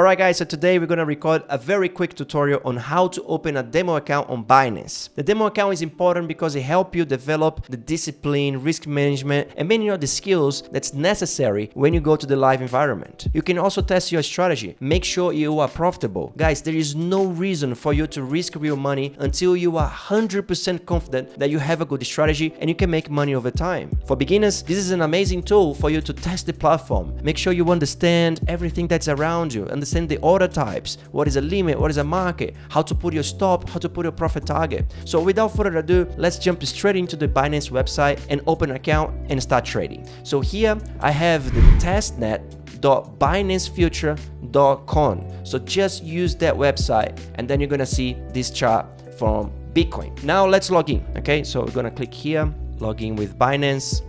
Alright guys, so today we're going to record a very quick tutorial on how to open a demo account on Binance. The demo account is important because it helps you develop the discipline, risk management, and many of the skills that's necessary when you go to the live environment. You can also test your strategy. Make sure you are profitable. Guys, there is no reason for you to risk real money until you are 100% confident that you have a good strategy and you can make money over time. For beginners, this is an amazing tool for you to test the platform. Make sure you understand everything that's around you. Understand the order types, what is a limit, what is a market, how to put your stop, how to put your profit target. So without further ado, let's jump straight into the Binance website and open an account and start trading. So here I have the testnet.binancefuture.com. So just use that website and then you're gonna see this chart from Bitcoin. Now let's log in. Okay, so we're gonna click here, log in with Binance.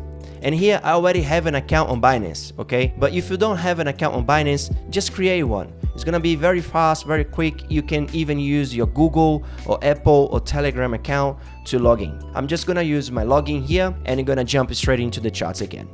And here I already have an account on Binance, okay? But if you don't have an account on Binance, just create one. It's gonna be very fast, very quick. You can even use your Google or Apple or Telegram account to log in. I'm just gonna use my login here and I'm gonna jump straight into the charts again.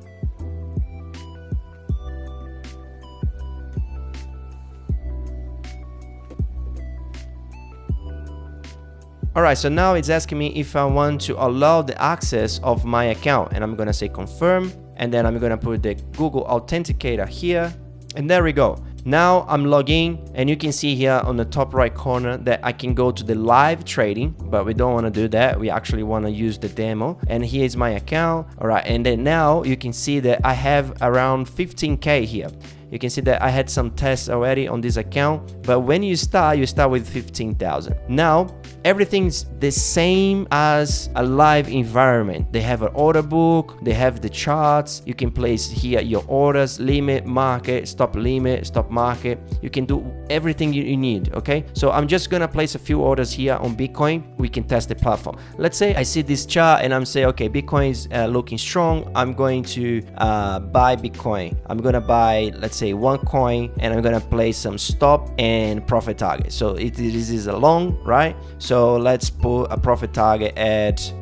Alright, so now it's asking me if I want to allow the access of my account, and I'm gonna say confirm, and then I'm gonna put the Google Authenticator here, and there we go. Now I'm logging, and you can see here on the top right corner that I can go to the live trading, but we don't want to do that. We actually want to use the demo, and here's my account. Alright, and then now you can see that I have around 15K here. You can see that I had some tests already on this account, but when you start with 15,000. Now, everything's the same as a live environment. They have an order book, they have the charts. You can place here your orders, limit, market, stop market. You can do everything you need, okay? So I'm just gonna place a few orders here on Bitcoin. We can test the platform. Let's say I see this chart and I'm saying, okay, Bitcoin is looking strong. I'm going to buy Bitcoin. I'm gonna buy, let's say, one coin, and I'm gonna place some stop and profit target. So this is a long, right? So let's put a profit target at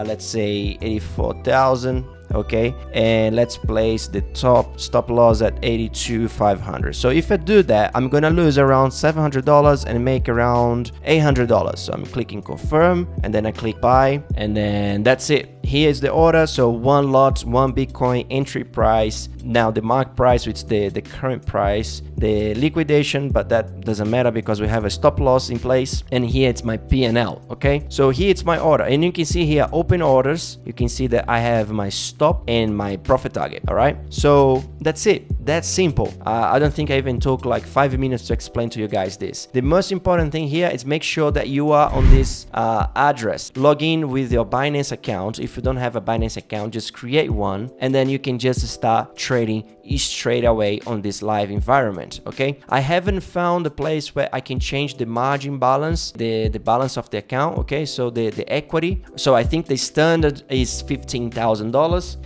let's say 84,000. Okay, and let's place the top stop loss at 82,500. So if I do that, I'm gonna lose around $700 and make around $800. So I'm clicking confirm, and then I click buy, and then that's it. Here's the order. So one lot, one Bitcoin, entry price. Now the mark price, which is the current price, the liquidation, but that doesn't matter because we have a stop loss in place. And here it's my P&L. Okay, so here it's my order, and you can see here open orders. You can see that I have my stop and my profit target. All right, so that's it. That's simple. I don't think I even took like 5 minutes to explain to you guys this. The most important thing here is make sure that you are on this address. Log in with your Binance account. If you don't have a Binance account, just create one, and then you can just start trading straight away on this live environment. Okay, I haven't found a place where I can change the margin balance, the balance of the account. Okay, so the equity. So I think the standard is $15,000.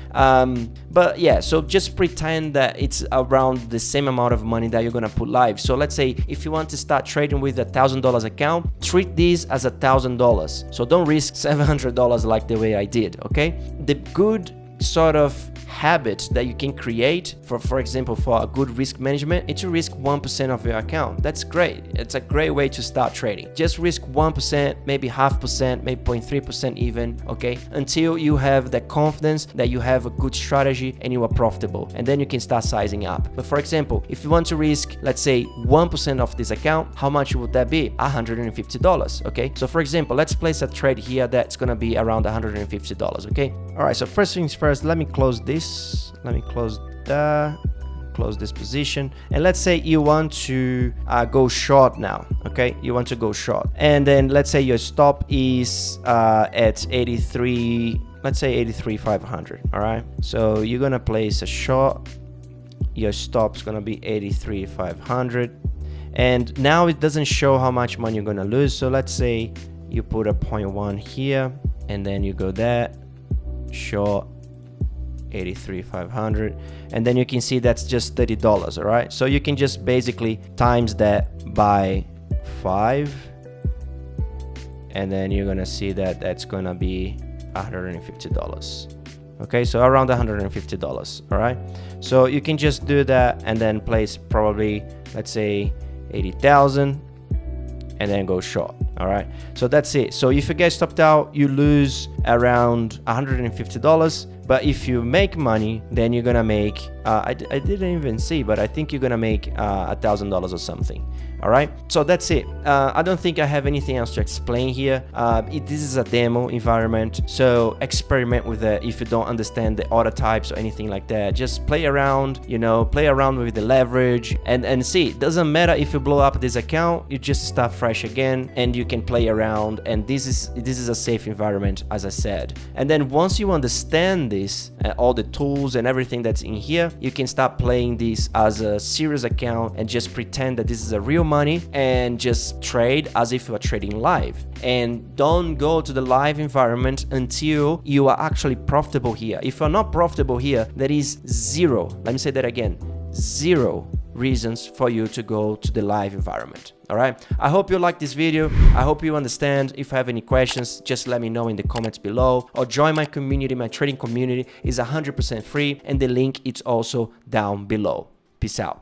But yeah, so just pretend that it's around the same amount of money that you're gonna put live. So let's say if you want to start trading with $1,000 account, treat this as $1,000. So don't risk $700 like the way I did. Okay, the good sort of habit that you can create for example, for a good risk management, is to risk 1% of your account. That's great. It's a great way to start trading. Just risk 1%, maybe 0.5%, maybe 0.3% even, okay, until you have the confidence that you have a good strategy and you are profitable, and then you can start sizing up. But for example, if you want to risk, let's say 1% of this account, how much would that be? $150. Okay, so for example, let's place a trade here that's gonna be around $150. Okay, all right, so first things first, let me close this. Let me close that, close this position, and let's say you want to go short now. Okay, you want to go short, and then let's say your stop is at 83, let's say 83,500. all right, so you're gonna place a short. Your stop's gonna be 83,500, and now it doesn't show how much money you're gonna lose. So let's say you put a 0.1 here, and then you go that short 83,500, and then you can see that's just $30. all right, so you can just basically times that by 5, and then you're gonna see that that's gonna be $150. Okay, so around $150. all right, so you can just do that and then place probably, let's say 80,000, and then go short. All right, so that's it. So if you get stopped out, you lose around $150. But if you make money, then you're gonna make I didn't even see, but I think you're gonna make $1,000 or something. All right, so that's it. I don't think I have anything else to explain here. This is a demo environment, so experiment with it. If you don't understand the order types or anything like that, just play around, you know, play around with the leverage and see. It doesn't matter if you blow up this account, you just start fresh again and you can play around. And this is a safe environment, as I said. And then once you understand this, all the tools and everything that's in here, you can start playing this as a serious account and just pretend that this is a real money and just trade as if you are trading live. And don't go to the live environment until you are actually profitable here. If you're not profitable here, there is zero, let me say that again, zero reasons for you to go to the live environment. All right, I hope you like this video. I hope you understand. If you have any questions, just let me know in the comments below, or join my community. My trading community is 100% free, and the link is also down below. Peace out.